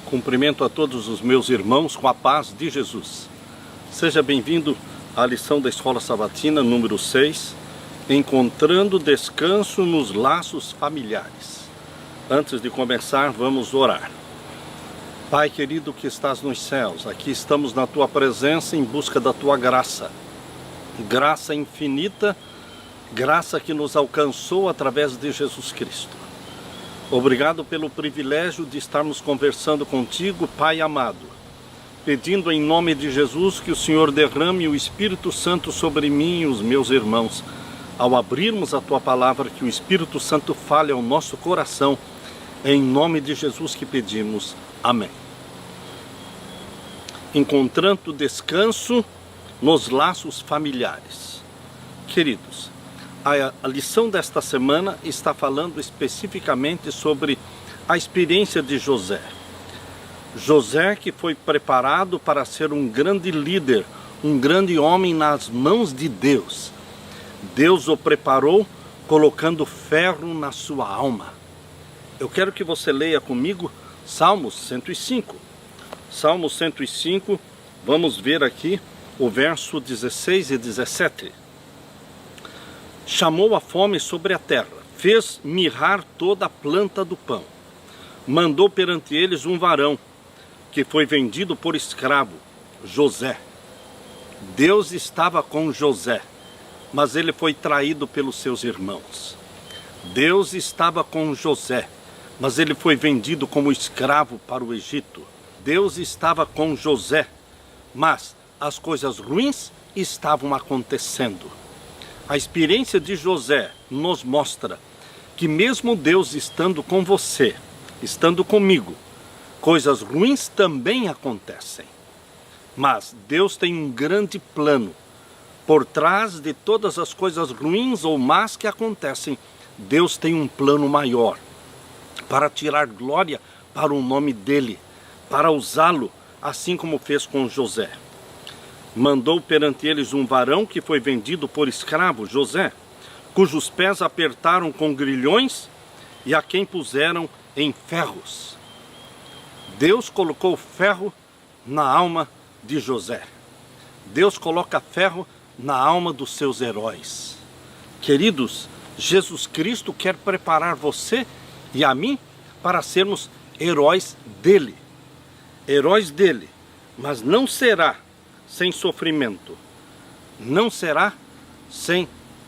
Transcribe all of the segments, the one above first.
Cumprimento a todos os meus irmãos com a paz de Jesus. Seja bem-vindo à lição da Escola Sabatina número 6, Encontrando Descanso nos Laços Familiares. Antes de começar, vamos orar. Pai querido que estás nos céus, aqui estamos na Tua presença em busca da Tua graça. Graça infinita, graça que nos alcançou através de Jesus Cristo. Obrigado pelo privilégio de estarmos conversando contigo, Pai amado, pedindo em nome de Jesus que o Senhor derrame o Espírito Santo sobre mim e os meus irmãos. Ao abrirmos a Tua palavra, que o Espírito Santo fale ao nosso coração, em nome de Jesus que pedimos. Amém. Encontrando descanso nos laços familiares. Queridos, a lição desta semana está falando especificamente sobre a experiência de José. José que foi preparado para ser um grande líder, um grande homem nas mãos de Deus. Deus o preparou colocando ferro na sua alma. Eu quero que você leia comigo Salmos 105. Salmo 105, vamos ver aqui o verso 16 e 17. Chamou a fome sobre a terra, fez mirrar toda a planta do pão. Mandou perante eles um varão, que foi vendido por escravo, José. Deus estava com José, mas ele foi traído pelos seus irmãos. Deus estava com José, mas ele foi vendido como escravo para o Egito. Deus estava com José, mas as coisas ruins estavam acontecendo. A experiência de José nos mostra que mesmo Deus estando com você, estando comigo, coisas ruins também acontecem. Mas Deus tem um grande plano. Por trás de todas as coisas ruins ou más que acontecem, Deus tem um plano maior para tirar glória para o nome dele, para usá-lo, assim como fez com José. Mandou perante eles um varão que foi vendido por escravo, José, cujos pés apertaram com grilhões e a quem puseram em ferros. Deus colocou ferro na alma de José. Deus coloca ferro na alma dos seus heróis. Queridos, Jesus Cristo quer preparar você e a mim para sermos heróis dele. Heróis dele, mas não será sem sofrimento. Não será sem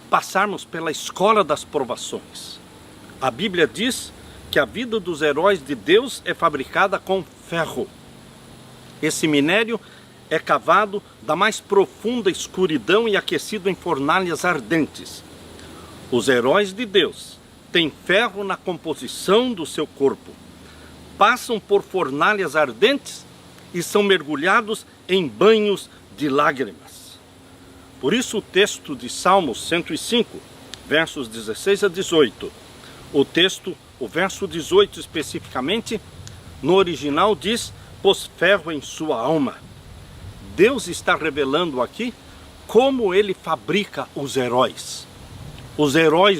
passarmos pela escola das provações. A Bíblia diz que a vida dos heróis de Deus é fabricada com ferro. Esse minério é cavado da mais profunda escuridão e aquecido em fornalhas ardentes. Os heróis de Deus têm ferro na composição do seu corpo. Passam por fornalhas ardentes e são mergulhados em banhos de lágrimas. Por isso o texto de Salmos 105, versos 16 a 18, o verso 18 especificamente, no original diz, pôs ferro em sua alma. Deus está revelando aqui como ele fabrica os heróis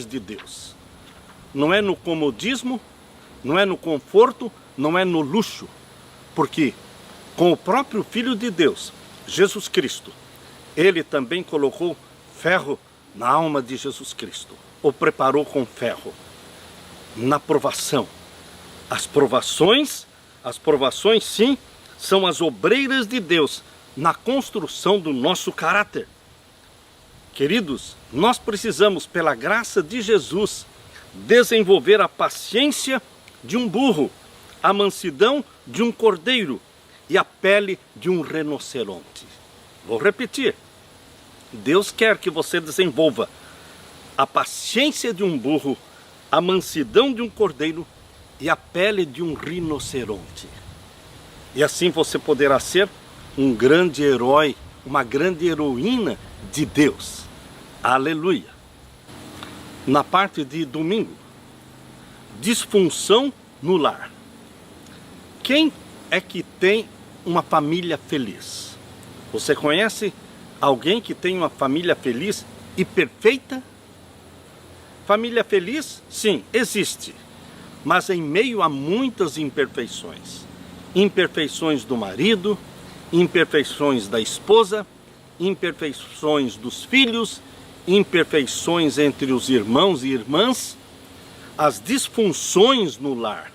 de Deus. Não é no comodismo, não é no conforto, não é no luxo, porque com o próprio Filho de Deus, Jesus Cristo, ele também colocou ferro na alma de Jesus Cristo, o preparou com ferro, na provação. As provações sim, são as obreiras de Deus na construção do nosso caráter. Queridos, nós precisamos, pela graça de Jesus, desenvolver a paciência de um burro, a mansidão de um cordeiro e a pele de um rinoceronte. Vou repetir. Deus quer que você desenvolva a paciência de um burro, a mansidão de um cordeiro e a pele de um rinoceronte. E assim você poderá ser um grande herói, uma grande heroína de Deus. Aleluia! Na parte de domingo, disfunção no lar. Quem é que tem uma família feliz? Você conhece alguém que tem uma família feliz e perfeita? Família feliz? Sim, existe, mas em meio a muitas imperfeições. imperfeições do marido, imperfeições da esposa, imperfeições dos filhos, imperfeições entre os irmãos e irmãs. As disfunções no lar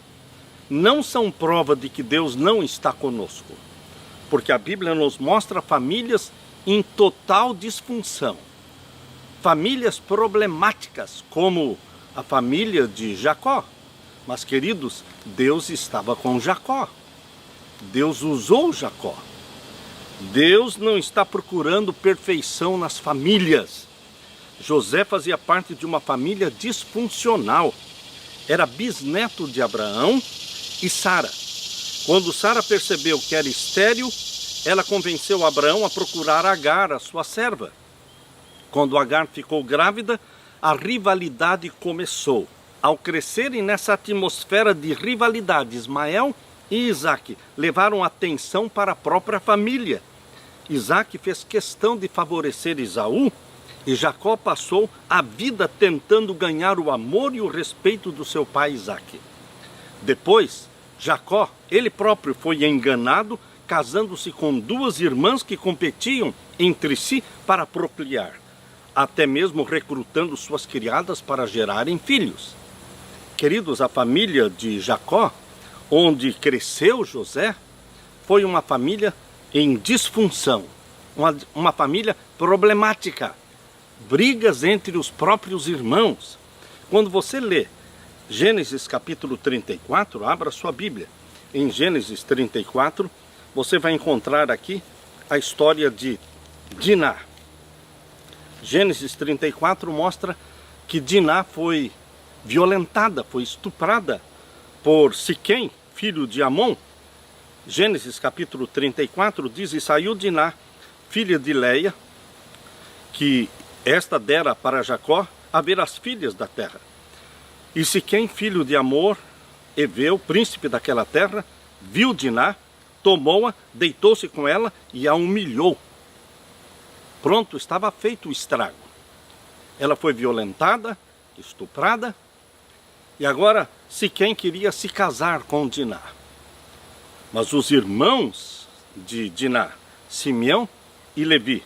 não são prova de que Deus não está conosco, porque a Bíblia nos mostra famílias em total disfunção, famílias problemáticas, como a família de Jacó. Mas, queridos, Deus estava com Jacó, Deus usou Jacó. Deus não está procurando perfeição nas famílias. José fazia parte de uma família disfuncional. Era bisneto de Abraão e Sara. Quando Sara percebeu que era estéril, ela convenceu Abraão a procurar Agar, a sua serva. Quando Agar ficou grávida, a rivalidade começou. Ao crescerem nessa atmosfera de rivalidade, Ismael e Isaque levaram atenção para a própria família. Isaque fez questão de favorecer Esaú, e Jacó passou a vida tentando ganhar o amor e o respeito do seu pai Isaque. Depois, Jacó, ele próprio, foi enganado, casando-se com duas irmãs que competiam entre si para procriar, até mesmo recrutando suas criadas para gerarem filhos. Queridos, a família de Jacó, onde cresceu José, foi uma família em disfunção, uma família problemática, brigas entre os próprios irmãos. Quando você lê Gênesis capítulo 34, abra sua Bíblia. Em Gênesis 34, você vai encontrar aqui a história de Diná. Gênesis 34 mostra que Diná foi violentada, foi estuprada por Siquém, filho de Amon. Gênesis capítulo 34 diz: e saiu Diná, filha de Leia, que esta dera para Jacó, a ver as filhas da terra. E Siquém, filho de Amor, Eveu, príncipe daquela terra, viu Diná, tomou-a, deitou-se com ela e a humilhou. Pronto, estava feito o estrago. Ela foi violentada, estuprada, e agora Siquém queria se casar com Diná. Mas os irmãos de Diná, Simeão e Levi,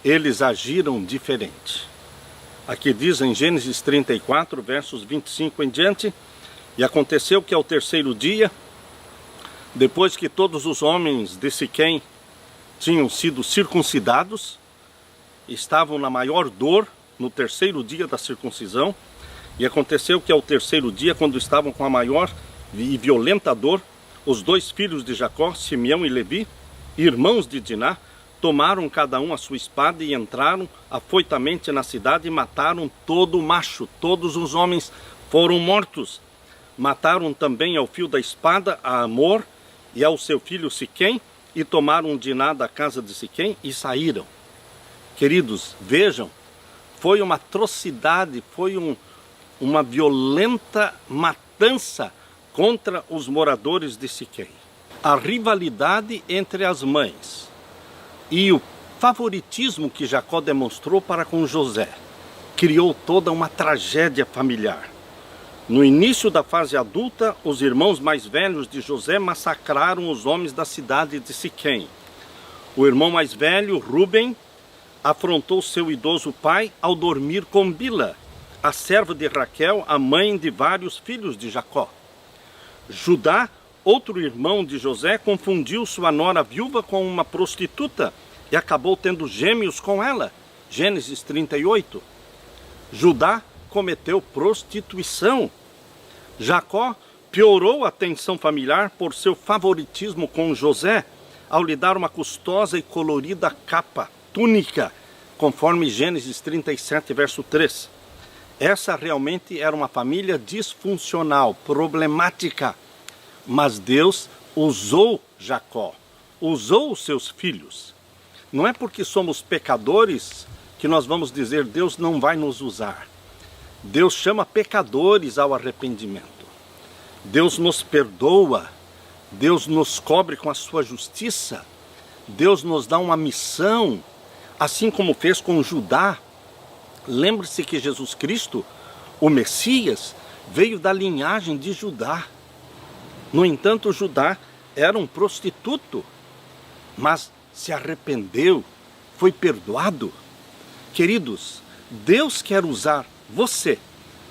eles agiram diferente. Aqui diz em Gênesis 34, versos 25 em diante: e aconteceu que ao terceiro dia, depois que todos os homens de Siquém tinham sido circuncidados, estavam na maior dor no terceiro dia da circuncisão, e aconteceu que ao terceiro dia, quando estavam com a maior e violenta dor, os dois filhos de Jacó, Simeão e Levi, irmãos de Diná, tomaram cada um a sua espada e entraram afoitamente na cidade e mataram todo o macho. Todos os homens foram mortos. Mataram também ao fio da espada a Amor e ao seu filho Siquém, e tomaram Diná da casa de Siquém e saíram. Queridos, vejam, foi uma atrocidade, foi uma violenta matança contra os moradores de Siquém. A rivalidade entre as mães e o favoritismo que Jacó demonstrou para com José criou toda uma tragédia familiar. No início da fase adulta, os irmãos mais velhos de José massacraram os homens da cidade de Siquém. O irmão mais velho, Rúben, afrontou seu idoso pai ao dormir com Bila, a serva de Raquel, a mãe de vários filhos de Jacó. Judá, outro irmão de José, confundiu sua nora viúva com uma prostituta e acabou tendo gêmeos com ela. Gênesis 38. Judá cometeu prostituição. Jacó piorou a tensão familiar por seu favoritismo com José, ao lhe dar uma custosa e colorida capa, túnica, conforme Gênesis 37, verso 3. Essa realmente era uma família disfuncional, problemática. Mas Deus usou Jacó, usou os seus filhos. Não é porque somos pecadores que nós vamos dizer Deus não vai nos usar. Deus chama pecadores ao arrependimento. Deus nos perdoa. Deus nos cobre com a sua justiça. Deus nos dá uma missão, assim como fez com Judá. Lembre-se que Jesus Cristo, o Messias, veio da linhagem de Judá. No entanto, Judá era um prostituto, mas se arrependeu, foi perdoado. Queridos, Deus quer usar você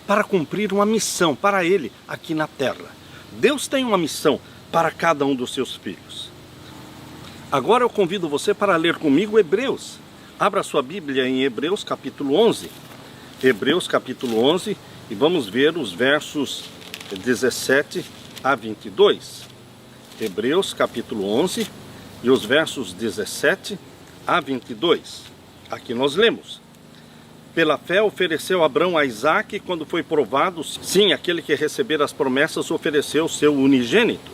para cumprir uma missão para Ele aqui na terra. Deus tem uma missão para cada um dos seus filhos. Agora eu convido você para ler comigo Hebreus. Abra sua Bíblia em Hebreus capítulo 11. Hebreus capítulo 11 e vamos ver os versos 17 a 22. Hebreus capítulo 11 e os versos 17 a 22. Aqui nós lemos: pela fé ofereceu Abrão a Isaque quando foi provado, sim, aquele que recebera as promessas ofereceu seu unigênito,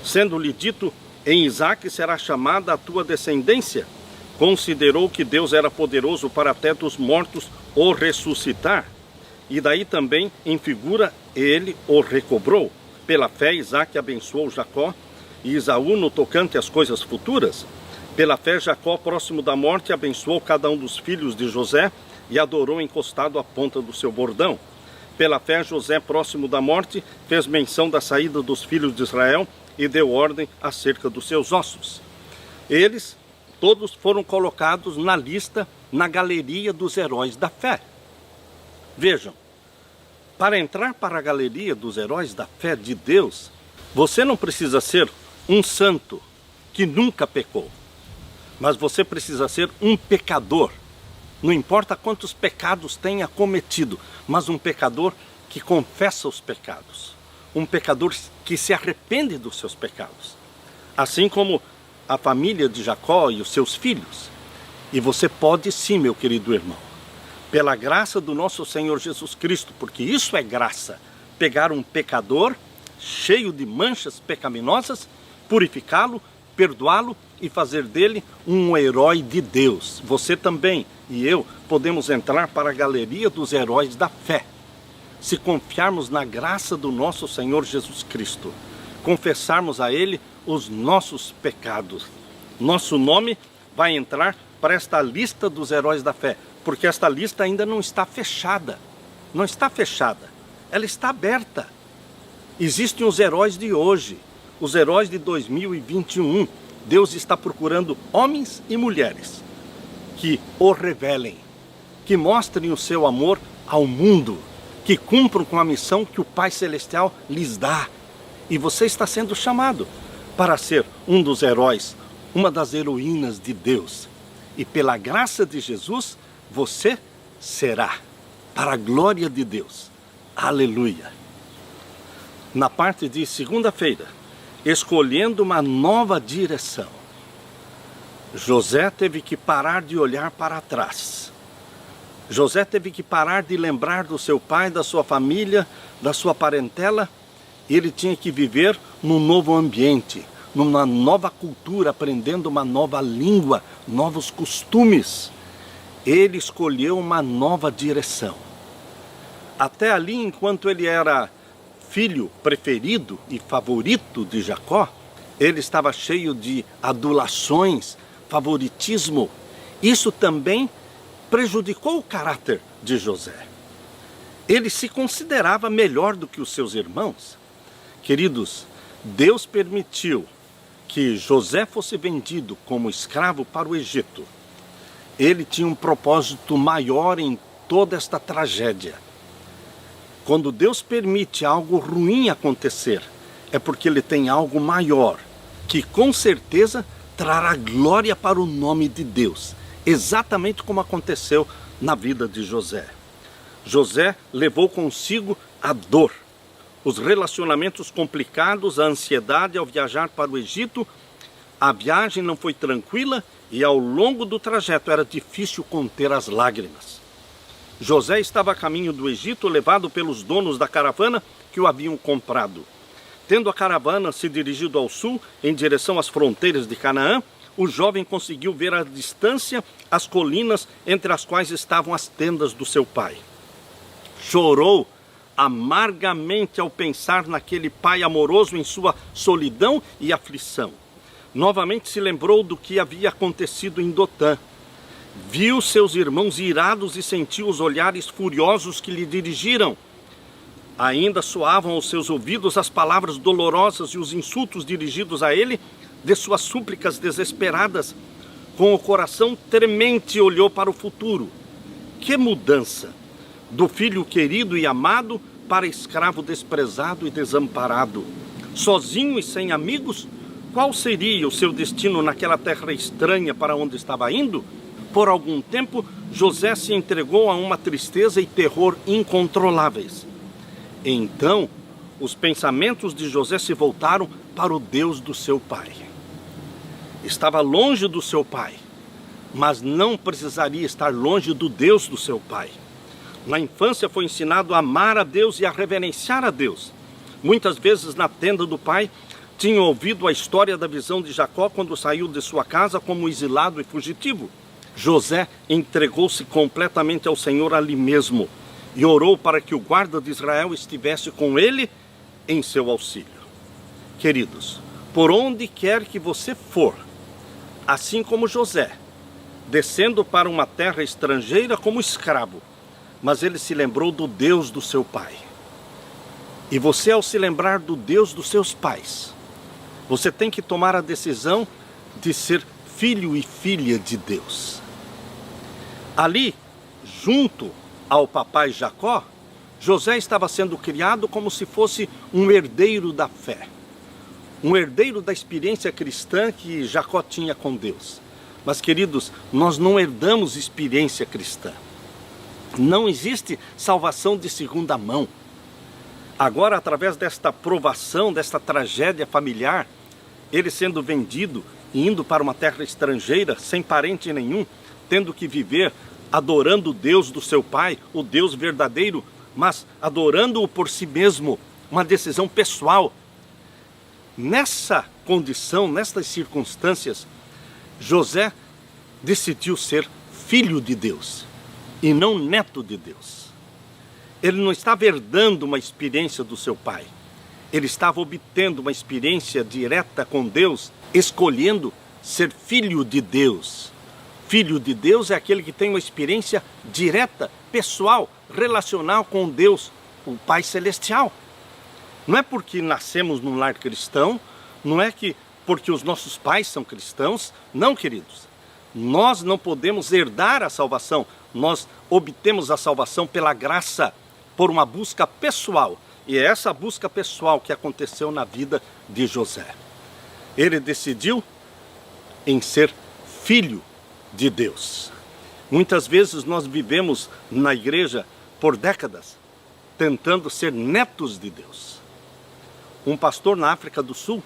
sendo-lhe dito: em Isaque será chamada a tua descendência. Considerou que Deus era poderoso para até dos mortos o ressuscitar, e daí também em figura ele o recobrou. Pela fé Isaque abençoou Jacó e Esaú no tocante às coisas futuras. Pela fé Jacó, próximo da morte, abençoou cada um dos filhos de José e adorou encostado à ponta do seu bordão. Pela fé José, próximo da morte, fez menção da saída dos filhos de Israel e deu ordem acerca dos seus ossos. Eles todos foram colocados na lista, na galeria dos heróis da fé. Vejam, para entrar para a galeria dos heróis da fé de Deus, você não precisa ser um santo que nunca pecou, mas você precisa ser um pecador. Não importa quantos pecados tenha cometido, mas um pecador que confessa os pecados. Um pecador que se arrepende dos seus pecados. Assim como a família de Jacó e os seus filhos. E você pode sim, meu querido irmão, pela graça do nosso Senhor Jesus Cristo, porque isso é graça, pegar um pecador cheio de manchas pecaminosas, purificá-lo, perdoá-lo e fazer dele um herói de Deus. Você também e eu podemos entrar para a galeria dos heróis da fé, se confiarmos na graça do nosso Senhor Jesus Cristo, confessarmos a Ele os nossos pecados. Nosso nome vai entrar para esta lista dos heróis da fé, porque esta lista ainda não está fechada. Não está fechada, ela está aberta. Existem os heróis de hoje, os heróis de 2021. Deus está procurando homens e mulheres que o revelem, que mostrem o seu amor ao mundo, que cumpram com a missão que o Pai Celestial lhes dá. E você está sendo chamado para ser um dos heróis, uma das heroínas de Deus. E pela graça de Jesus, você será, para a glória de Deus. Aleluia! Na parte de segunda-feira, escolhendo uma nova direção, José teve que parar de olhar para trás. José teve que parar de lembrar do seu pai, da sua família, da sua parentela. Ele tinha que viver num novo ambiente, numa nova cultura, aprendendo uma nova língua, novos costumes. Ele escolheu uma nova direção. Até ali, enquanto ele era filho preferido e favorito de Jacó, ele estava cheio de adulações, favoritismo. Isso também prejudicou o caráter de José. Ele se considerava melhor do que os seus irmãos. Queridos, Deus permitiu que José fosse vendido como escravo para o Egito. Ele tinha um propósito maior em toda esta tragédia. Quando Deus permite algo ruim acontecer, é porque Ele tem algo maior, que com certeza trará glória para o nome de Deus, exatamente como aconteceu na vida de José. José levou consigo a dor, os relacionamentos complicados, a ansiedade ao viajar para o Egito. A viagem não foi tranquila e ao longo do trajeto era difícil conter as lágrimas. José estava a caminho do Egito, levado pelos donos da caravana que o haviam comprado. Tendo a caravana se dirigido ao sul, em direção às fronteiras de Canaã, o jovem conseguiu ver à distância as colinas entre as quais estavam as tendas do seu pai. Chorou amargamente ao pensar naquele pai amoroso em sua solidão e aflição. Novamente se lembrou do que havia acontecido em Dotã. Viu seus irmãos irados e sentiu os olhares furiosos que lhe dirigiram. Ainda soavam aos seus ouvidos as palavras dolorosas e os insultos dirigidos a ele, de suas súplicas desesperadas. Com o coração tremente olhou para o futuro. Que mudança! Do filho querido e amado para escravo desprezado e desamparado. Sozinho e sem amigos, qual seria o seu destino naquela terra estranha para onde estava indo? Por algum tempo, José se entregou a uma tristeza e terror incontroláveis. Então, os pensamentos de José se voltaram para o Deus do seu pai. Estava longe do seu pai, mas não precisaria estar longe do Deus do seu pai. Na infância foi ensinado a amar a Deus e a reverenciar a Deus. Muitas vezes na tenda do pai, tinha ouvido a história da visão de Jacó quando saiu de sua casa como exilado e fugitivo. José entregou-se completamente ao Senhor ali mesmo e orou para que o guarda de Israel estivesse com ele em seu auxílio. Queridos, por onde quer que você for, assim como José, descendo para uma terra estrangeira como escravo, mas ele se lembrou do Deus do seu pai. E você, ao se lembrar do Deus dos seus pais, você tem que tomar a decisão de ser filho e filha de Deus. Ali, junto ao papai Jacó, José estava sendo criado como se fosse um herdeiro da fé, um herdeiro da experiência cristã que Jacó tinha com Deus. Mas, queridos, nós não herdamos experiência cristã. Não existe salvação de segunda mão. Agora, através desta provação, desta tragédia familiar, ele sendo vendido e indo para uma terra estrangeira, sem parente nenhum, tendo que viver adorando o Deus do seu pai, o Deus verdadeiro, mas adorando-o por si mesmo, uma decisão pessoal. Nessa condição, nestas circunstâncias, José decidiu ser filho de Deus e não neto de Deus. Ele não estava herdando uma experiência do seu pai. Ele estava obtendo uma experiência direta com Deus, escolhendo ser filho de Deus. Filho de Deus é aquele que tem uma experiência direta, pessoal, relacional com Deus, o Pai Celestial. Não é porque nascemos num lar cristão, não é que porque os nossos pais são cristãos, não, queridos. Nós não podemos herdar a salvação, nós obtemos a salvação pela graça, por uma busca pessoal. E é essa busca pessoal que aconteceu na vida de José. Ele decidiu em ser filho de Deus. Muitas vezes nós vivemos na igreja por décadas, tentando ser netos de Deus. Um pastor na África do Sul,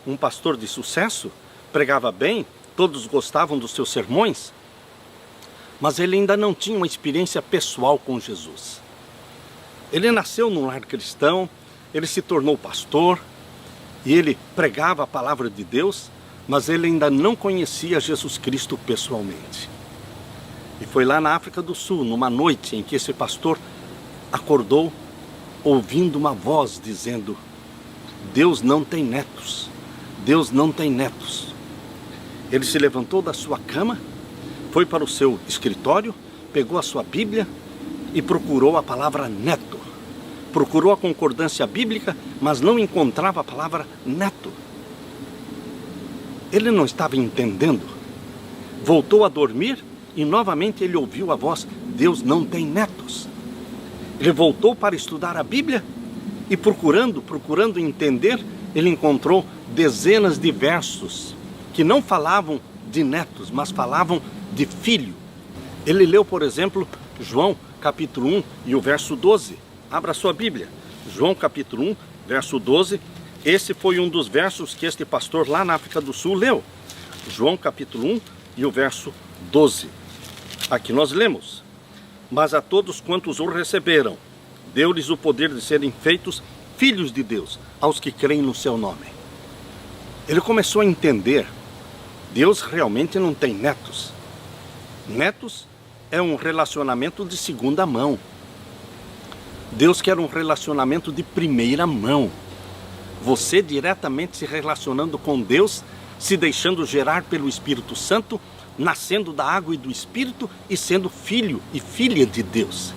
um pastor de sucesso, pregava bem, todos gostavam dos seus sermões, mas ele ainda não tinha uma experiência pessoal com Jesus. Ele nasceu num lar cristão, ele se tornou pastor, e ele pregava a palavra de Deus, mas ele ainda não conhecia Jesus Cristo pessoalmente. E foi lá na África do Sul, numa noite em que esse pastor acordou, ouvindo uma voz dizendo: Deus não tem netos, Deus não tem netos. Ele se levantou da sua cama, foi para o seu escritório, pegou a sua Bíblia e procurou a palavra neto. Procurou a concordância bíblica, mas não encontrava a palavra neto. Ele não estava entendendo. Voltou a dormir e novamente ele ouviu a voz: Deus não tem netos. Ele voltou para estudar a Bíblia e procurando entender, ele encontrou dezenas de versos que não falavam de netos, mas falavam de filho. Ele leu, por exemplo, João capítulo 1 e o verso 12. Abra sua Bíblia. João capítulo 1, verso 12. Esse foi um dos versos que este pastor lá na África do Sul leu. João capítulo 1 e o verso 12. Aqui nós lemos: Mas a todos quantos o receberam, deu-lhes o poder de serem feitos filhos de Deus, aos que creem no seu nome. Ele começou a entender: Deus realmente não tem netos. Netos é um relacionamento de segunda mão. Deus quer um relacionamento de primeira mão. Você diretamente se relacionando com Deus, se deixando gerar pelo Espírito Santo, nascendo da água e do Espírito e sendo filho e filha de Deus.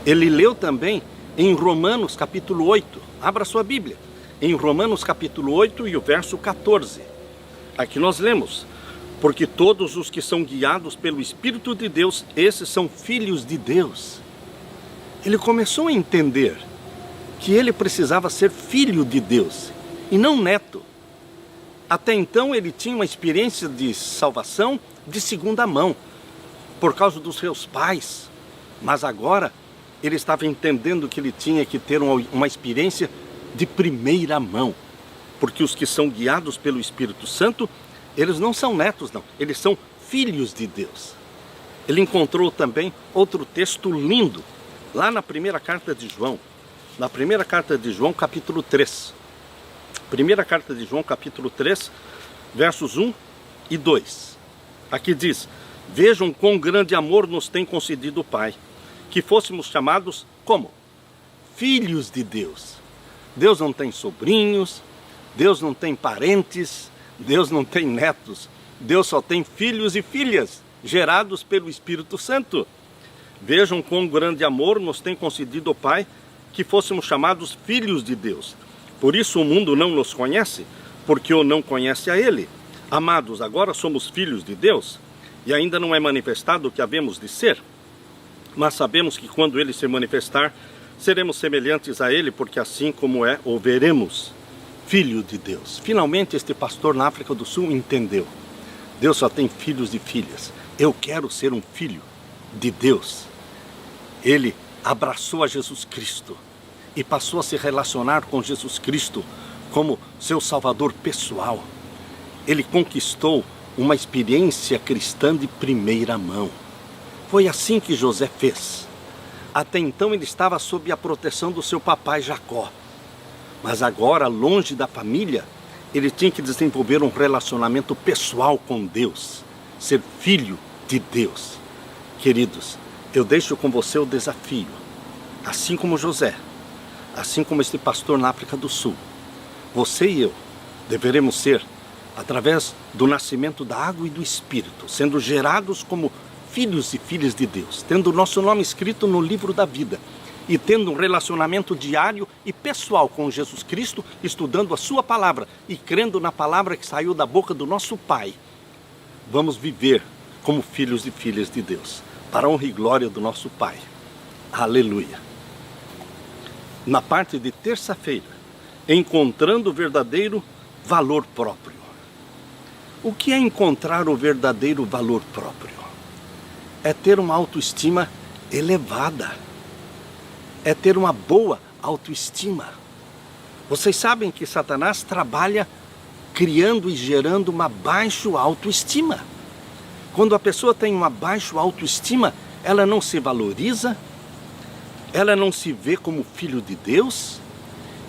Ele leu também em Romanos capítulo 8. Abra sua Bíblia. Em Romanos capítulo 8 e o verso 14. Aqui nós lemos: porque todos os que são guiados pelo Espírito de Deus, esses são filhos de Deus. Ele começou a entender que ele precisava ser filho de Deus e não neto. Até então ele tinha uma experiência de salvação de segunda mão, por causa dos seus pais. Mas agora ele estava entendendo que ele tinha que ter uma experiência de primeira mão. Porque os que são guiados pelo Espírito Santo, eles não são netos não, eles são filhos de Deus. Ele encontrou também outro texto lindo, lá na primeira carta de João. Na primeira carta de João, capítulo 3. Primeira carta de João, capítulo 3, versos 1 e 2. Aqui diz: vejam quão grande amor nos tem concedido o Pai, que fôssemos chamados como? Filhos de Deus. Deus não tem sobrinhos, Deus não tem parentes, Deus não tem netos. Deus só tem filhos e filhas, gerados pelo Espírito Santo. Vejam quão grande amor nos tem concedido o Pai, que fôssemos chamados filhos de Deus. Por isso o mundo não nos conhece, porque o não conhece a Ele. Amados, agora somos filhos de Deus, e ainda não é manifestado o que havemos de ser. Mas sabemos que quando Ele se manifestar, seremos semelhantes a Ele, porque assim como é, o veremos. Filho de Deus. Finalmente este pastor na África do Sul entendeu. Deus só tem filhos e filhas. Eu quero ser um filho de Deus. Ele abraçou a Jesus Cristo e passou a se relacionar com Jesus Cristo como seu salvador pessoal. Ele conquistou uma experiência cristã de primeira mão. Foi assim que José fez. Até então ele estava sob a proteção do seu papai Jacó. Mas agora, longe da família, ele tinha que desenvolver um relacionamento pessoal com Deus. Ser filho de Deus. Queridos, eu deixo com você o desafio. Assim como José, assim como este pastor na África do Sul, você e eu deveremos ser, através do nascimento da água e do Espírito, sendo gerados como filhos e filhas de Deus, tendo o nosso nome escrito no livro da vida e tendo um relacionamento diário e pessoal com Jesus Cristo, estudando a sua palavra e crendo na palavra que saiu da boca do nosso Pai. Vamos viver como filhos e filhas de Deus, para a honra e glória do nosso Pai. Aleluia. Na parte de terça-feira, encontrando o verdadeiro valor próprio. O que é encontrar o verdadeiro valor próprio? É ter uma autoestima elevada. É ter uma boa autoestima. Vocês sabem que Satanás trabalha criando e gerando uma baixa autoestima. Quando a pessoa tem uma baixa autoestima, ela não se valoriza, ela não se vê como filho de Deus,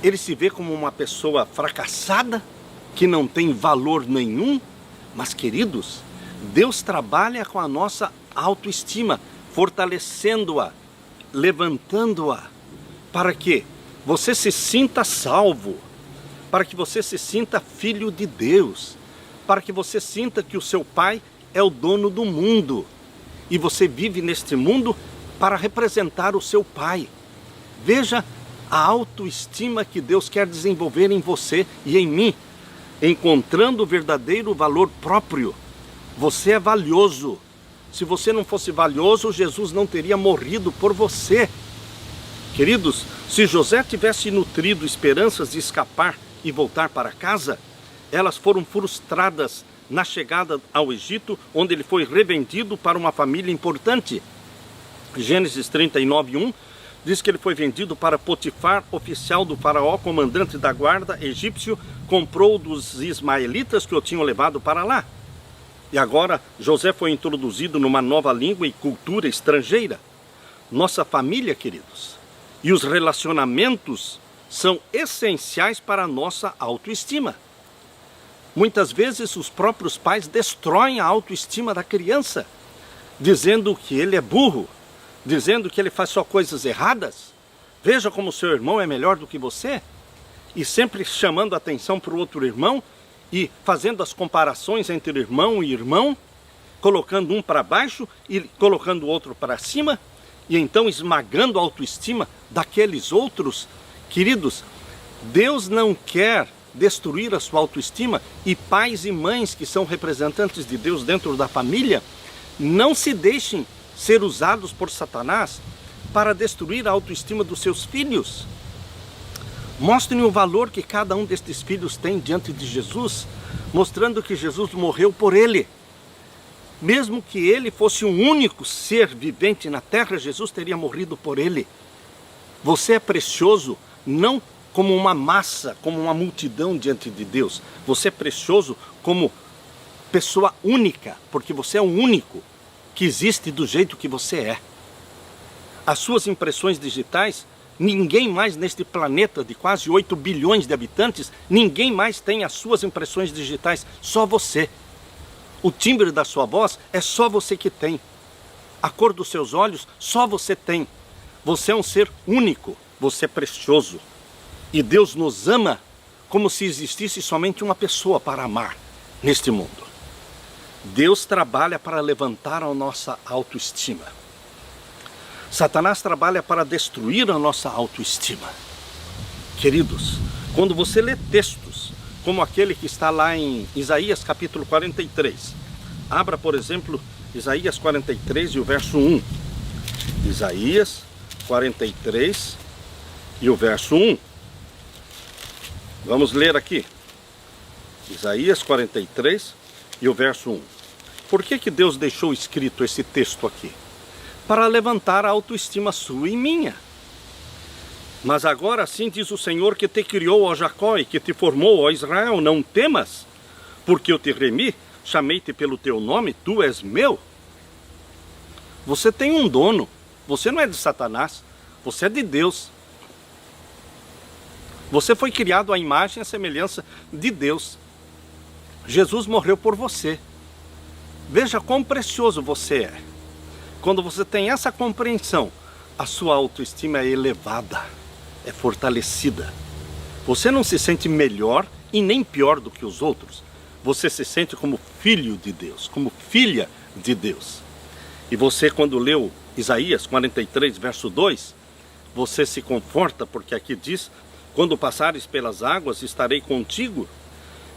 ele se vê como uma pessoa fracassada, que não tem valor nenhum. Mas, queridos, Deus trabalha com a nossa autoestima, fortalecendo-a, levantando-a, para que você se sinta salvo, para que você se sinta filho de Deus, para que você sinta que o seu Pai é o dono do mundo e você vive neste mundo para representar o seu Pai. Veja a autoestima que Deus quer desenvolver em você e em mim, encontrando o verdadeiro valor próprio. Você é valioso. Se você não fosse valioso, Jesus não teria morrido por você. Queridos, se José tivesse nutrido esperanças de escapar e voltar para casa, elas foram frustradas na chegada ao Egito, onde ele foi revendido para uma família importante. Gênesis 39:1 diz que ele foi vendido para Potifar, oficial do faraó, comandante da guarda egípcio, comprou dos ismaelitas que o tinham levado para lá. E agora José foi introduzido numa nova língua e cultura estrangeira. Nossa família, queridos, e os relacionamentos são essenciais para a nossa autoestima. Muitas vezes os próprios pais destroem a autoestima da criança, dizendo que ele é burro, dizendo que ele faz só coisas erradas. Veja como seu irmão é melhor do que você. E sempre chamando a atenção para o outro irmão e fazendo as comparações entre irmão e irmão, colocando um para baixo e colocando o outro para cima. e então esmagando a autoestima daqueles outros. Queridos, Deus não quer destruir a sua autoestima, e pais e mães que são representantes de Deus dentro da família, não se deixem ser usados por Satanás para destruir a autoestima dos seus filhos. Mostrem o valor que cada um destes filhos tem diante de Jesus, mostrando que Jesus morreu por ele. Mesmo que ele fosse o único ser vivente na terra, Jesus teria morrido por ele. Você é precioso, não como uma massa, como uma multidão diante de Deus. Você é precioso como pessoa única, porque você é o único que existe do jeito que você é. As suas impressões digitais, ninguém mais neste planeta de quase 8 bilhões de habitantes, ninguém mais tem as suas impressões digitais, só você. O timbre da sua voz é só você que tem. A cor dos seus olhos, só você tem. Você é um ser único, você é precioso. E Deus nos ama como se existisse somente uma pessoa para amar neste mundo. Deus trabalha para levantar a nossa autoestima. Satanás trabalha para destruir a nossa autoestima. Queridos, quando você lê textos como aquele que está lá em Isaías capítulo 43, abra, por exemplo, Isaías 43 e o verso 1. Isaías 43 e o verso 1. Vamos ler aqui. Isaías 43 e o verso 1. Por que Deus deixou escrito esse texto aqui? Para levantar a autoestima sua e minha. Mas agora assim diz o Senhor que te criou, ó Jacó, e que te formou, ó Israel, não temas, porque eu te remi, chamei-te pelo teu nome, tu és meu. Você tem um dono, você não é de Satanás, você é de Deus. Você foi criado à imagem e à semelhança de Deus. Jesus morreu por você. Veja quão precioso você é. Quando você tem essa compreensão, a sua autoestima é elevada, é fortalecida. Você não se sente melhor e nem pior do que os outros. Você se sente como filho de Deus, como filha de Deus. E você, quando leu Isaías 43, verso 2, você se conforta, porque aqui diz: quando passares pelas águas, estarei contigo,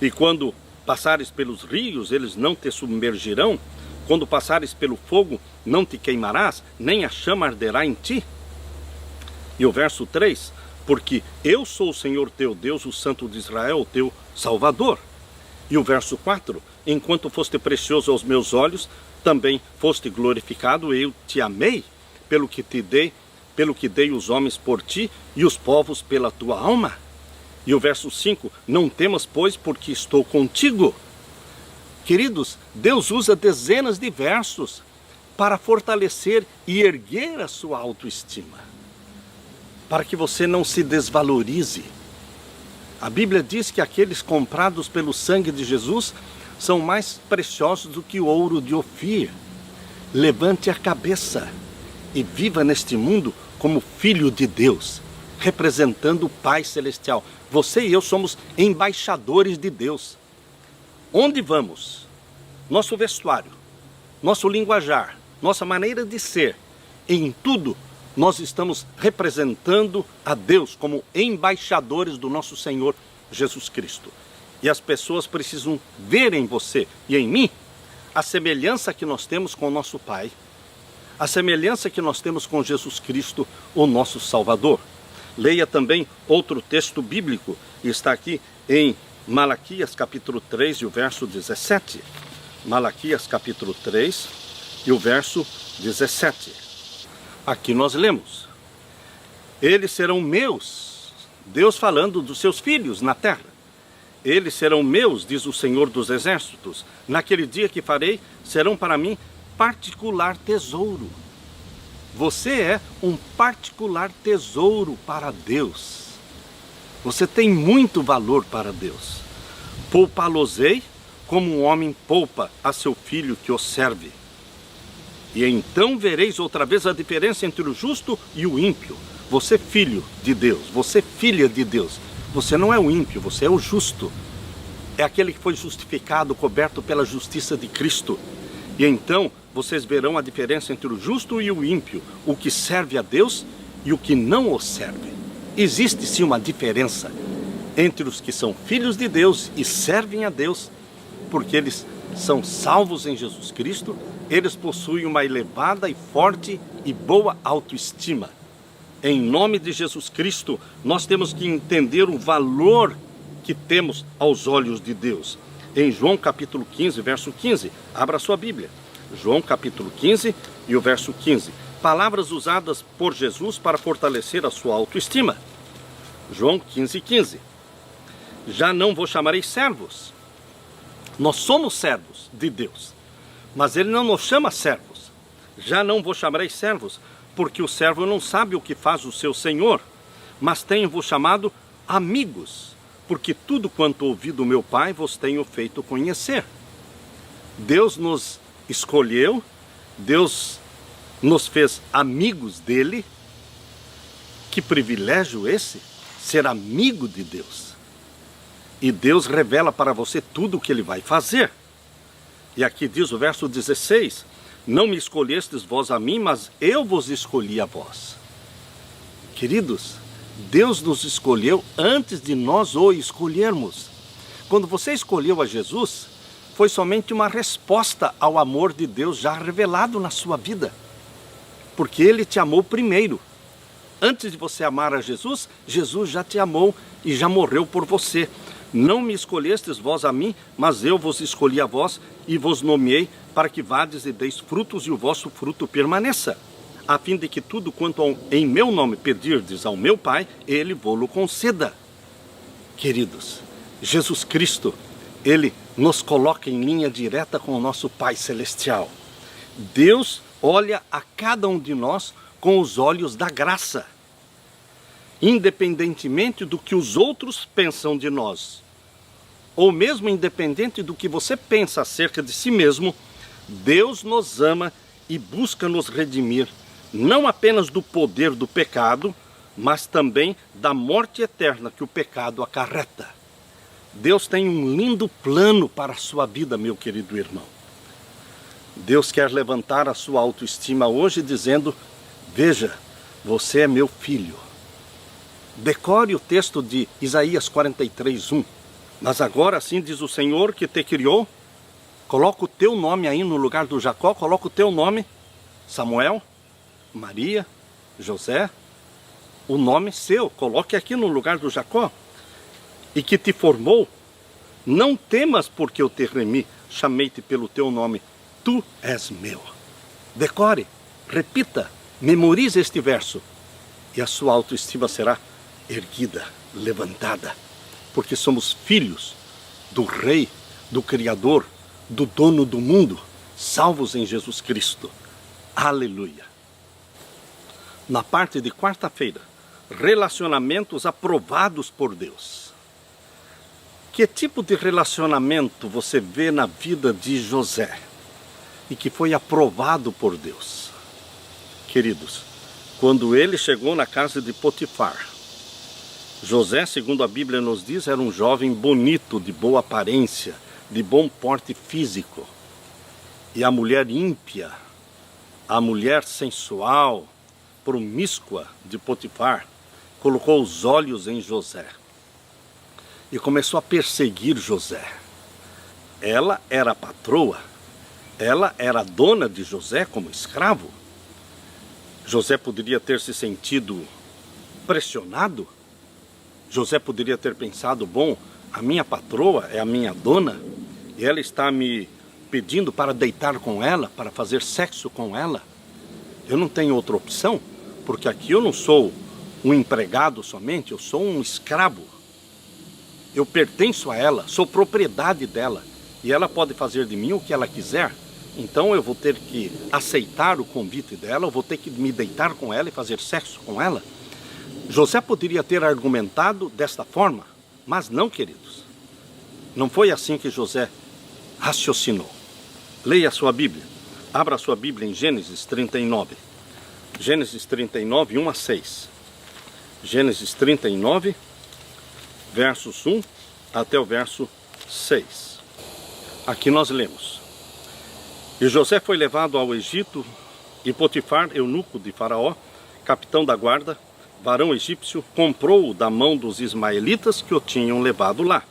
e quando passares pelos rios, eles não te submergirão. Quando passares pelo fogo, não te queimarás, nem a chama arderá em ti. E o verso 3, porque eu sou o Senhor teu Deus, o Santo de Israel, o teu Salvador. E o verso 4, enquanto foste precioso aos meus olhos, também foste glorificado, eu te amei, pelo que dei os homens por ti, e os povos pela tua alma. E o verso 5, não temas, pois, porque estou contigo. Queridos, Deus usa dezenas de versos para fortalecer e erguer a sua autoestima, para que você não se desvalorize. A Bíblia diz que aqueles comprados pelo sangue de Jesus são mais preciosos do que o ouro de Ofir. Levante a cabeça e viva neste mundo como filho de Deus, representando o Pai Celestial. Você e eu somos embaixadores de Deus. Onde vamos? Nosso vestuário, nosso linguajar, nossa maneira de ser, em tudo nós estamos representando a Deus como embaixadores do nosso Senhor Jesus Cristo. E as pessoas precisam ver em você e em mim a semelhança que nós temos com o nosso Pai, a semelhança que nós temos com Jesus Cristo, o nosso Salvador. Leia também outro texto bíblico, está aqui em Malaquias capítulo 3 e o verso 17. Malaquias capítulo 3 e o verso 17. Aqui nós lemos: eles serão meus, Deus falando dos seus filhos na terra. Eles serão meus, diz o Senhor dos Exércitos. Naquele dia que farei, serão para mim particular tesouro. Você é um particular tesouro para Deus. Você tem muito valor para Deus. Poupá-los-ei como um homem poupa a seu filho que o serve. E então vereis outra vez a diferença entre o justo e o ímpio. Você é filho de Deus, você é filha de Deus. Você não é o ímpio, você é o justo. É aquele que foi justificado, coberto pela justiça de Cristo. E então vocês verão a diferença entre o justo e o ímpio, o que serve a Deus e o que não o serve. Existe sim uma diferença entre os que são filhos de Deus e servem a Deus, porque eles são salvos em Jesus Cristo, eles possuem uma elevada e forte e boa autoestima. Em nome de Jesus Cristo, nós temos que entender o valor que temos aos olhos de Deus. Em João capítulo 15, verso 15, abra sua Bíblia. João capítulo 15 e o verso 15. Palavras usadas por Jesus para fortalecer a sua autoestima. João 15, 15. Já não vos chamarei servos. Nós somos servos de Deus, mas Ele não nos chama servos. Já não vos chamarei servos, porque o servo não sabe o que faz o seu senhor, mas tenho-vos chamado amigos, porque tudo quanto ouvi do meu Pai vos tenho feito conhecer. Deus nos escolheu, Deus nos fez amigos dele. Que privilégio esse, ser amigo de Deus. E Deus revela para você tudo o que Ele vai fazer. E aqui diz o verso 16, não me escolhestes vós a mim, mas eu vos escolhi a vós. Queridos, Deus nos escolheu antes de nós o escolhermos. Quando você escolheu a Jesus, foi somente uma resposta ao amor de Deus já revelado na sua vida. Porque Ele te amou primeiro. Antes de você amar a Jesus, Jesus já te amou e já morreu por você. Não me escolhestes vós a mim, mas eu vos escolhi a vós e vos nomeei para que vades e deis frutos e o vosso fruto permaneça, a fim de que tudo quanto em meu nome pedirdes ao meu Pai, Ele vô-lo conceda. Queridos, Jesus Cristo, Ele nos coloca em linha direta com o nosso Pai Celestial. Deus olha a cada um de nós com os olhos da graça. Independentemente do que os outros pensam de nós, ou mesmo independente do que você pensa acerca de si mesmo, Deus nos ama e busca nos redimir, não apenas do poder do pecado, mas também da morte eterna que o pecado acarreta. Deus tem um lindo plano para a sua vida, meu querido irmão. Deus quer levantar a sua autoestima hoje dizendo, veja, você é meu filho. Decore o texto de Isaías 43:1. Mas agora assim diz o Senhor que te criou, coloca o teu nome aí no lugar do Jacó, coloca o teu nome, Samuel, Maria, José, o nome seu, coloque aqui no lugar do Jacó, e que te formou, não temas porque eu te remi, chamei-te pelo teu nome, tu és meu. Decore, repita, memorize este verso, e a sua autoestima será erguida, levantada, porque somos filhos do Rei, do Criador, do dono do mundo, salvos em Jesus Cristo. Aleluia! Na parte de quarta-feira, relacionamentos aprovados por Deus. Que tipo de relacionamento você vê na vida de José e que foi aprovado por Deus? Queridos, quando ele chegou na casa de Potifar, José, segundo a Bíblia nos diz, era um jovem bonito, de boa aparência, de bom porte físico. E a mulher ímpia, a mulher sensual, promíscua de Potifar, colocou os olhos em José e começou a perseguir José. Ela era a patroa, ela era a dona de José como escravo. José poderia ter se sentido pressionado. José poderia ter pensado, bom, a minha patroa é a minha dona e ela está me pedindo para deitar com ela, para fazer sexo com ela. Eu não tenho outra opção, porque aqui eu não sou um empregado somente, eu sou um escravo. Eu pertenço a ela, sou propriedade dela e ela pode fazer de mim o que ela quiser. Então eu vou ter que aceitar o convite dela, eu vou ter que me deitar com ela e fazer sexo com ela. José poderia ter argumentado desta forma, mas não, queridos. Não foi assim que José raciocinou. Leia a sua Bíblia. Abra a sua Bíblia em Gênesis 39. Gênesis 39, 1 a 6. Gênesis 39, versos 1 até o verso 6. Aqui nós lemos. E José foi levado ao Egito, e Potifar, eunuco de Faraó, capitão da guarda, varão egípcio, comprou-o da mão dos ismaelitas que o tinham levado lá.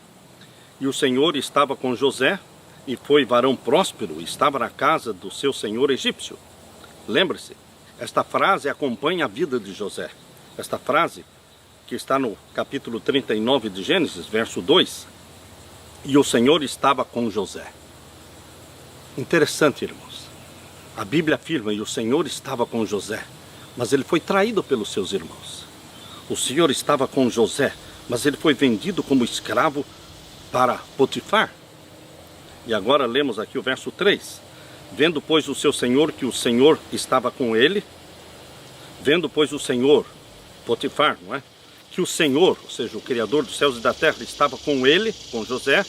E o Senhor estava com José, e foi varão próspero, e estava na casa do seu senhor egípcio. Lembre-se, esta frase acompanha a vida de José. Esta frase, que está no capítulo 39 de Gênesis, verso 2. E o Senhor estava com José. Interessante, irmãos. A Bíblia afirma, e o Senhor estava com José, mas ele foi traído pelos seus irmãos. O Senhor estava com José, mas ele foi vendido como escravo para Potifar. E agora lemos aqui o verso 3. Vendo, pois, o seu senhor que o Senhor estava com ele, vendo, pois, o Senhor, Potifar, não é? Que o Senhor, ou seja, o Criador dos céus e da terra, estava com ele, com José,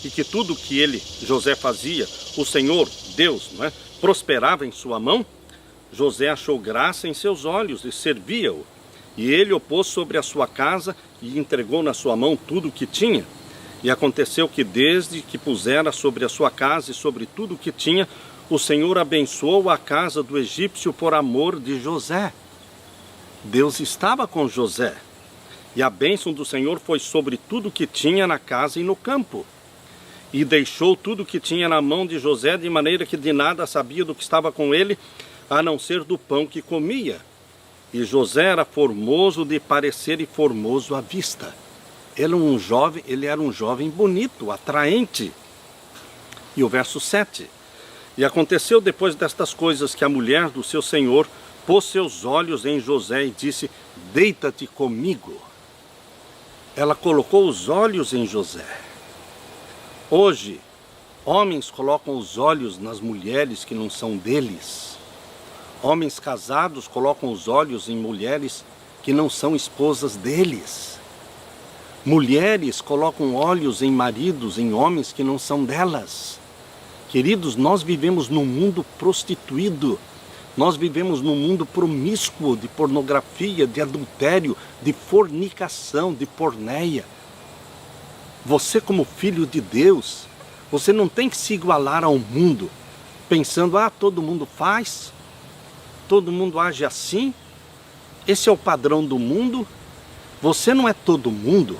e que tudo que ele, José, fazia, o Senhor, Deus, não é? Prosperava em sua mão, José achou graça em seus olhos e servia-o. E ele o pôs sobre a sua casa e entregou na sua mão tudo o que tinha. E aconteceu que desde que pusera sobre a sua casa e sobre tudo o que tinha, o Senhor abençoou a casa do egípcio por amor de José. Deus estava com José. E a bênção do Senhor foi sobre tudo o que tinha na casa e no campo. E deixou tudo o que tinha na mão de José, de maneira que de nada sabia do que estava com ele, a não ser do pão que comia. E José era formoso de parecer e formoso à vista. Ele era um jovem bonito, atraente. E o verso 7. E aconteceu depois destas coisas que a mulher do seu senhor pôs seus olhos em José e disse: deita-te comigo. Ela colocou os olhos em José. Hoje, homens colocam os olhos nas mulheres que não são deles. Homens casados colocam os olhos em mulheres que não são esposas deles. Mulheres colocam olhos em maridos, em homens que não são delas. Queridos, nós vivemos num mundo prostituído. Nós vivemos num mundo promíscuo de pornografia, de adultério, de fornicação, de porneia. Você, como filho de Deus, você não tem que se igualar ao mundo, pensando, todo mundo faz, todo mundo age assim, esse é o padrão do mundo. Você não é todo mundo,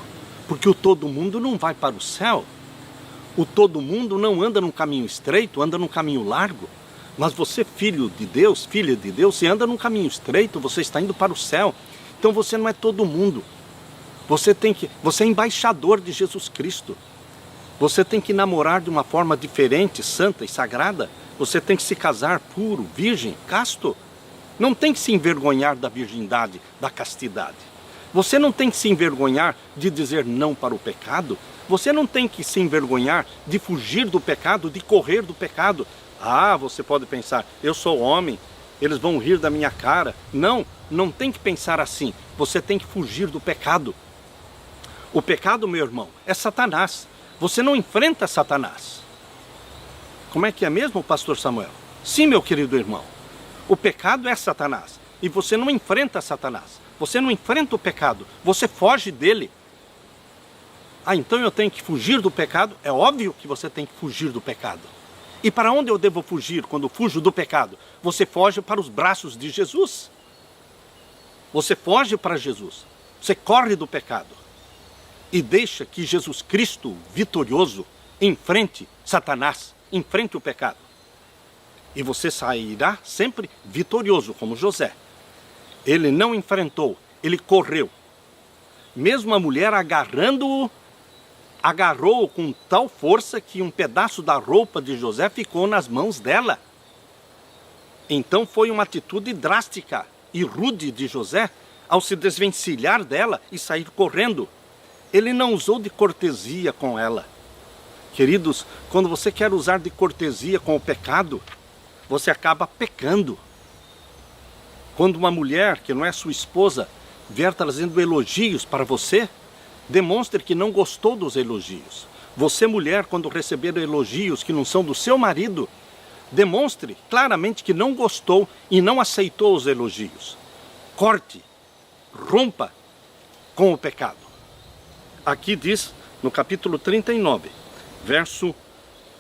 porque o todo mundo não vai para o céu. O todo mundo não anda num caminho estreito, anda num caminho largo. Mas você, filho de Deus, filha de Deus, você anda num caminho estreito, você está indo para o céu. Então você não é todo mundo. Você é embaixador de Jesus Cristo. Você tem que namorar de uma forma diferente, santa e sagrada. Você tem que se casar puro, virgem, casto. Não tem que se envergonhar da virgindade, da castidade. Você não tem que se envergonhar de dizer não para o pecado. Você não tem que se envergonhar de fugir do pecado, de correr do pecado. Você pode pensar, eu sou homem, eles vão rir da minha cara. Não, não tem que pensar assim. Você tem que fugir do pecado. O pecado, meu irmão, é Satanás. Você não enfrenta Satanás. Como é que é mesmo, pastor Samuel? Sim, meu querido irmão. O pecado é Satanás. E você não enfrenta Satanás. Você não enfrenta o pecado. Você foge dele. Então eu tenho que fugir do pecado? É óbvio que você tem que fugir do pecado. E para onde eu devo fugir quando fujo do pecado? Você foge para os braços de Jesus. Você foge para Jesus. Você corre do pecado. E deixa que Jesus Cristo, vitorioso, enfrente Satanás, enfrente o pecado. E você sairá sempre vitorioso, como José. Ele não enfrentou, ele correu. Mesmo a mulher agarrando-o, agarrou-o com tal força que um pedaço da roupa de José ficou nas mãos dela. Então foi uma atitude drástica e rude de José ao se desvencilhar dela e sair correndo. Ele não usou de cortesia com ela. Queridos, quando você quer usar de cortesia com o pecado, você acaba pecando. Quando uma mulher que não é sua esposa vier trazendo elogios para você, demonstre que não gostou dos elogios. Você, mulher, quando receber elogios que não são do seu marido, demonstre claramente que não gostou e não aceitou os elogios. Corte, rompa com o pecado. Aqui diz, no capítulo 39, verso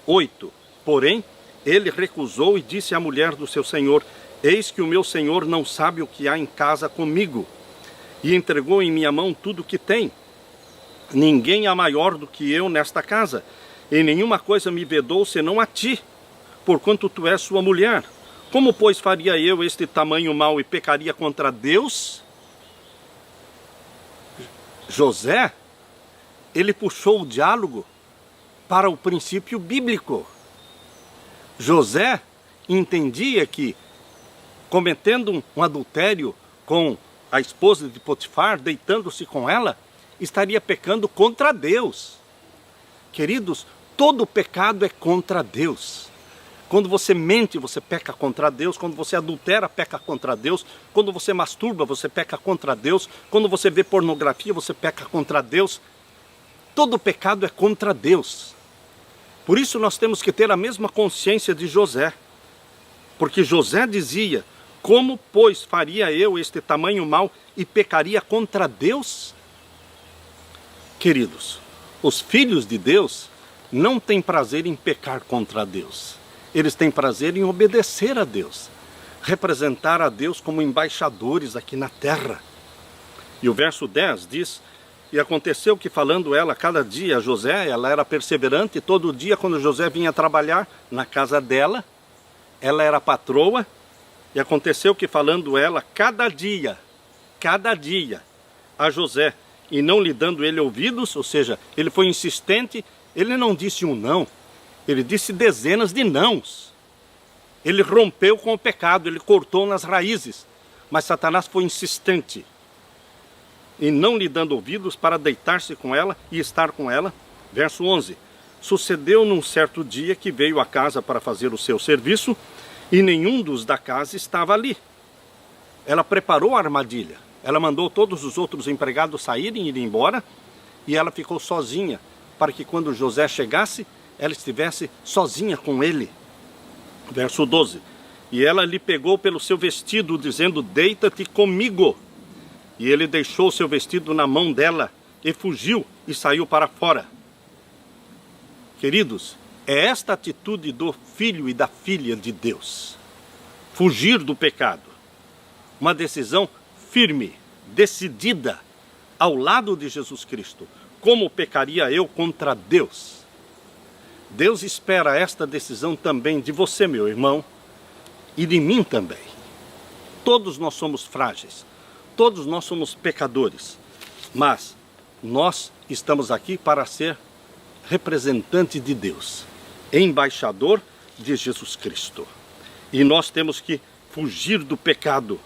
8, porém, ele recusou e disse à mulher do seu senhor: eis que o meu senhor não sabe o que há em casa comigo, e entregou em minha mão tudo o que tem. Ninguém há maior do que eu nesta casa, e nenhuma coisa me vedou senão a ti, porquanto tu és sua mulher. Como, pois, faria eu este tamanho mal e pecaria contra Deus? José, ele puxou o diálogo para o princípio bíblico. José entendia que, cometendo um adultério com a esposa de Potifar, deitando-se com ela, estaria pecando contra Deus. Queridos, todo pecado é contra Deus. Quando você mente, você peca contra Deus. Quando você adultera, peca contra Deus. Quando você masturba, você peca contra Deus. Quando você vê pornografia, você peca contra Deus. Todo pecado é contra Deus. Por isso nós temos que ter a mesma consciência de José. Porque José dizia: como, pois, faria eu este tamanho mal e pecaria contra Deus? Queridos, os filhos de Deus não têm prazer em pecar contra Deus. Eles têm prazer em obedecer a Deus, representar a Deus como embaixadores aqui na terra. E o verso 10 diz: e aconteceu que, falando ela cada dia a José, ela era perseverante, e todo dia quando José vinha trabalhar na casa dela, ela era patroa, e aconteceu que, falando ela cada dia a José, e não lhe dando ele ouvidos, ou seja, ele foi insistente, ele não disse um não, ele disse dezenas de nãos. Ele rompeu com o pecado, ele cortou nas raízes, mas Satanás foi insistente, e não lhe dando ouvidos para deitar-se com ela e estar com ela. Verso 11, sucedeu num certo dia que veio à casa para fazer o seu serviço, e nenhum dos da casa estava ali. Ela preparou a armadilha, ela mandou todos os outros empregados saírem e ir embora, e ela ficou sozinha, para que quando José chegasse, ela estivesse sozinha com ele. Verso 12, e ela lhe pegou pelo seu vestido, dizendo: deita-te comigo. E ele deixou seu vestido na mão dela, e fugiu e saiu para fora. Queridos, é esta atitude do filho e da filha de Deus: fugir do pecado. Uma decisão firme, decidida, ao lado de Jesus Cristo. Como pecaria eu contra Deus? Deus espera esta decisão também de você, meu irmão, e de mim também. Todos nós somos frágeis, todos nós somos pecadores, mas nós estamos aqui para ser representante de Deus, embaixador de Jesus Cristo. E nós temos que fugir do pecado.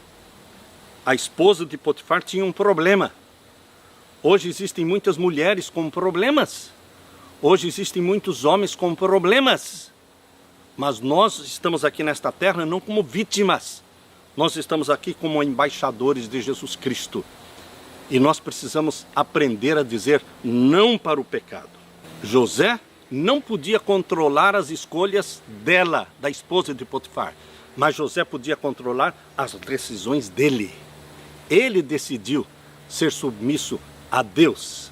A esposa de Potifar tinha um problema. Hoje existem muitas mulheres com problemas. Hoje existem muitos homens com problemas. Mas nós estamos aqui nesta terra não como vítimas. Nós estamos aqui como embaixadores de Jesus Cristo. E nós precisamos aprender a dizer não para o pecado. José não podia controlar as escolhas dela, da esposa de Potifar. Mas José podia controlar as decisões dele. Ele decidiu ser submisso a Deus.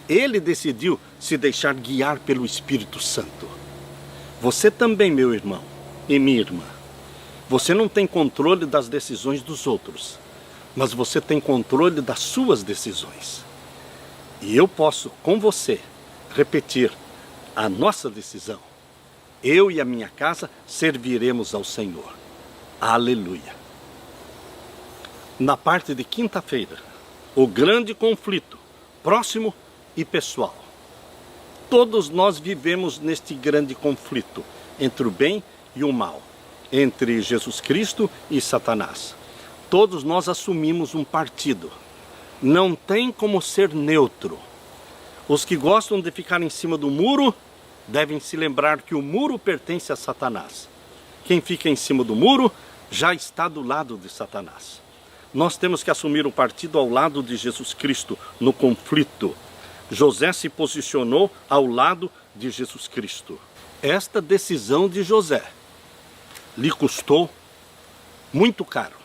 Ele decidiu se deixar guiar pelo Espírito Santo. Você também, meu irmão e minha irmã. Você não tem controle das decisões dos outros, mas você tem controle das suas decisões. E eu posso, com você, repetir a nossa decisão. Eu e a minha casa serviremos ao Senhor. Aleluia. Na parte de quinta-feira, o grande conflito, próximo e pessoal. Todos nós vivemos neste grande conflito entre o bem e o mal, entre Jesus Cristo e Satanás. Todos nós assumimos um partido. Não tem como ser neutro. Os que gostam de ficar em cima do muro devem se lembrar que o muro pertence a Satanás. Quem fica em cima do muro já está do lado de Satanás. Nós temos que assumir um partido ao lado de Jesus Cristo no conflito. José se posicionou ao lado de Jesus Cristo. Esta decisão de José lhe custou muito caro,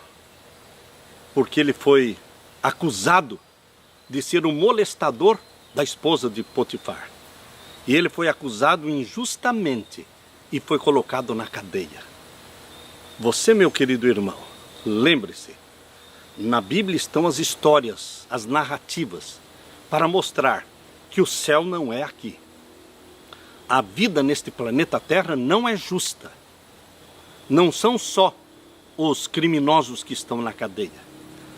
porque ele foi acusado de ser um molestador da esposa de Potifar. E ele foi acusado injustamente e foi colocado na cadeia. Você, meu querido irmão, lembre-se, na Bíblia estão as histórias, as narrativas, para mostrar que o céu não é aqui. A vida neste planeta Terra não é justa. Não são só os criminosos que estão na cadeia.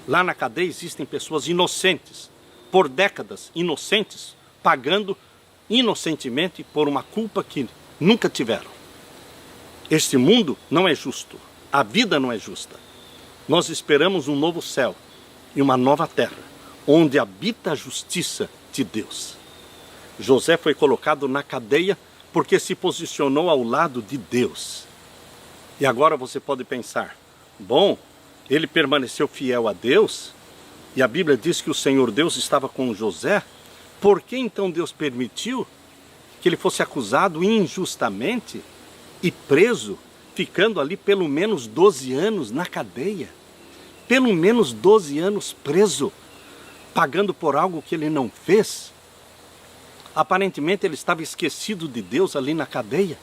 Lá na cadeia existem pessoas inocentes, por décadas inocentes, pagando inocentemente por uma culpa que nunca tiveram. Este mundo não é justo. A vida não é justa. Nós esperamos um novo céu e uma nova terra, onde habita a justiça de Deus. José foi colocado na cadeia porque se posicionou ao lado de Deus. E agora você pode pensar, bom, ele permaneceu fiel a Deus, e a Bíblia diz que o Senhor Deus estava com José, por que então Deus permitiu que ele fosse acusado injustamente e preso, ficando ali pelo menos 12 anos na cadeia? Pelo menos 12 anos preso, pagando por algo que ele não fez? Aparentemente ele estava esquecido de Deus ali na cadeia.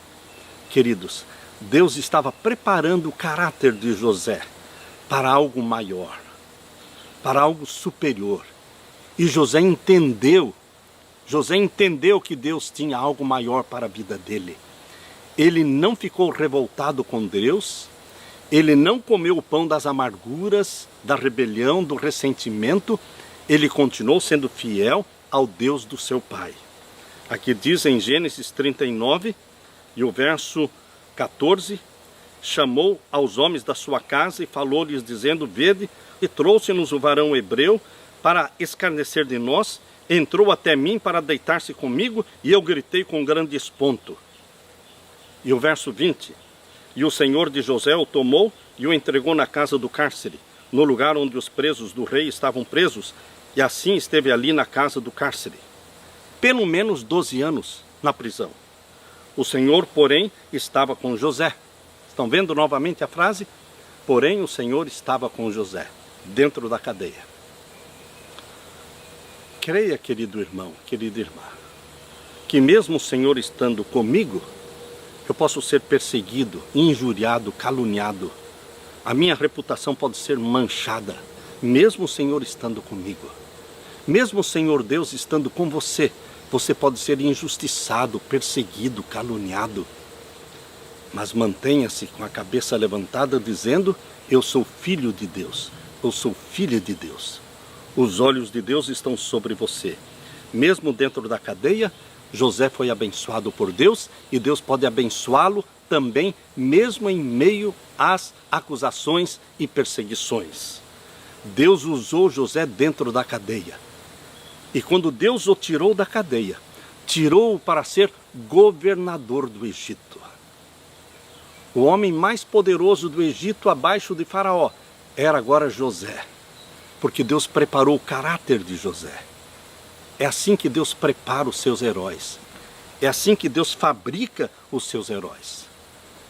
Queridos, Deus estava preparando o caráter de José para algo maior, para algo superior. E José entendeu que Deus tinha algo maior para a vida dele. Ele não ficou revoltado com Deus, ele não comeu o pão das amarguras, da rebelião, do ressentimento, ele continuou sendo fiel ao Deus do seu pai. Aqui diz em Gênesis 39, e o verso 14, chamou aos homens da sua casa e falou-lhes dizendo, vede, e trouxe-nos o varão hebreu para escarnecer de nós, entrou até mim para deitar-se comigo, e eu gritei com grande espanto. E o verso 20, e o Senhor de José o tomou e o entregou na casa do cárcere, no lugar onde os presos do rei estavam presos, e assim esteve ali na casa do cárcere. Pelo menos 12 anos na prisão. O Senhor, porém, estava com José. Estão vendo novamente a frase? Porém, o Senhor estava com José, dentro da cadeia. Creia, querido irmão, querida irmã, que mesmo o Senhor estando comigo, eu posso ser perseguido, injuriado, caluniado. A minha reputação pode ser manchada, mesmo o Senhor estando comigo. Mesmo o Senhor Deus estando com você, você pode ser injustiçado, perseguido, caluniado. Mas mantenha-se com a cabeça levantada dizendo, eu sou filho de Deus, eu sou filha de Deus. Os olhos de Deus estão sobre você. Mesmo dentro da cadeia, José foi abençoado por Deus e Deus pode abençoá-lo também, mesmo em meio às acusações e perseguições. Deus usou José dentro da cadeia. E quando Deus o tirou da cadeia, tirou-o para ser governador do Egito. O homem mais poderoso do Egito, abaixo de Faraó, era agora José. Porque Deus preparou o caráter de José. É assim que Deus prepara os seus heróis. É assim que Deus fabrica os seus heróis.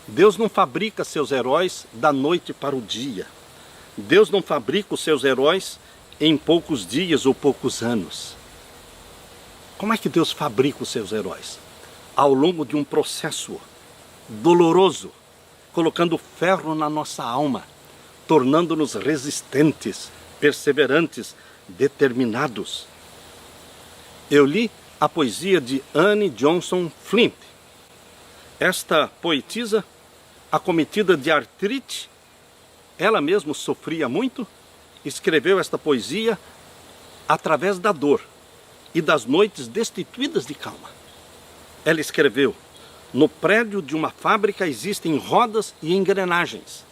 Deus não fabrica seus heróis da noite para o dia. Deus não fabrica os seus heróis em poucos dias ou poucos anos. Como é que Deus fabrica os seus heróis? Ao longo de um processo doloroso, colocando ferro na nossa alma, tornando-nos resistentes, perseverantes, determinados. Eu li a poesia de Anne Johnson Flint. Esta poetisa, acometida de artrite, ela mesma sofria muito, escreveu esta poesia através da dor e das noites destituídas de calma. Ela escreveu, no prédio de uma fábrica existem rodas e engrenagens.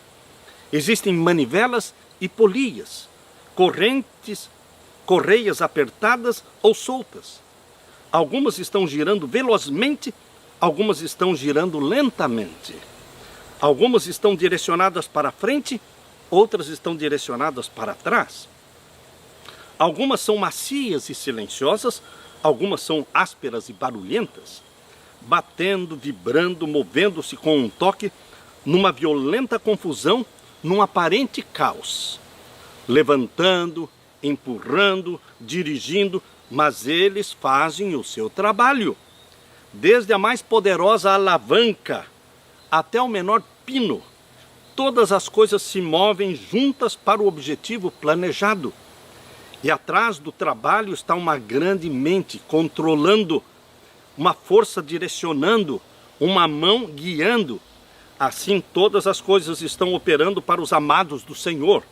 Existem manivelas e polias, correntes, correias apertadas ou soltas. Algumas estão girando velozmente, algumas estão girando lentamente. Algumas estão direcionadas para frente, outras estão direcionadas para trás. Algumas são macias e silenciosas, algumas são ásperas e barulhentas, batendo, vibrando, movendo-se com um toque, numa violenta confusão, num aparente caos. Levantando, empurrando, dirigindo, mas eles fazem o seu trabalho. Desde a mais poderosa alavanca até o menor pino. Todas as coisas se movem juntas para o objetivo planejado. E atrás do trabalho está uma grande mente controlando, uma força direcionando, uma mão guiando. Assim todas as coisas estão operando para os amados do Senhor.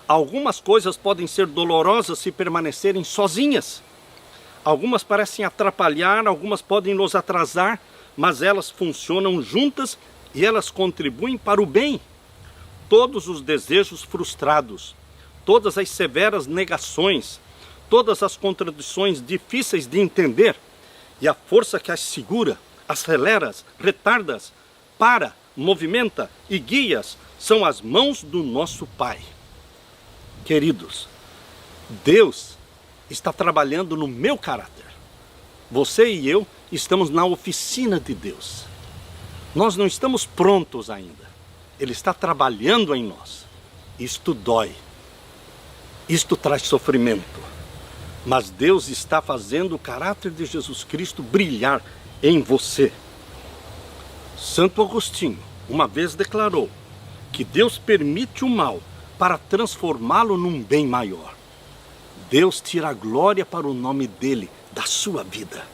Algumas coisas podem ser dolorosas se permanecerem sozinhas. Algumas parecem atrapalhar, algumas podem nos atrasar, mas elas funcionam juntas e elas contribuem para o bem. Todos os desejos frustrados, todas as severas negações, todas as contradições difíceis de entender e a força que as segura, acelera, retarda, para, movimenta e guias são as mãos do nosso Pai. Queridos, Deus está trabalhando no meu caráter. Você e eu estamos na oficina de Deus. Nós não estamos prontos ainda. Ele está trabalhando em nós. Isto dói. Isto traz sofrimento. Mas Deus está fazendo o caráter de Jesus Cristo brilhar em você. Santo Agostinho uma vez declarou que Deus permite o mal para transformá-lo num bem maior. Deus tira a glória para o nome dele, da sua vida.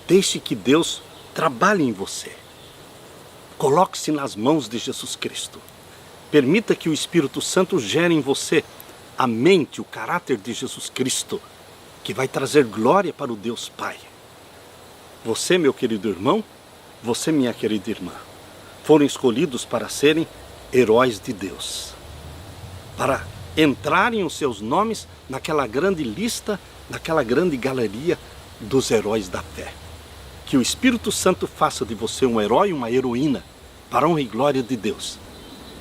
Deixe que Deus trabalhe em você. Coloque-se nas mãos de Jesus Cristo. Permita que o Espírito Santo gere em você a mente, o caráter de Jesus Cristo, que vai trazer glória para o Deus Pai. Você, meu querido irmão, você, minha querida irmã, foram escolhidos para serem heróis de Deus, para entrarem os seus nomes naquela grande lista, naquela grande galeria dos heróis da fé. Que o Espírito Santo faça de você um herói, uma heroína, para a honra e glória de Deus.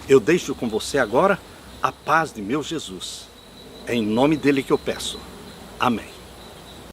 Eu deixo com você agora a paz de meu Jesus. É em nome dele que eu peço. Amém.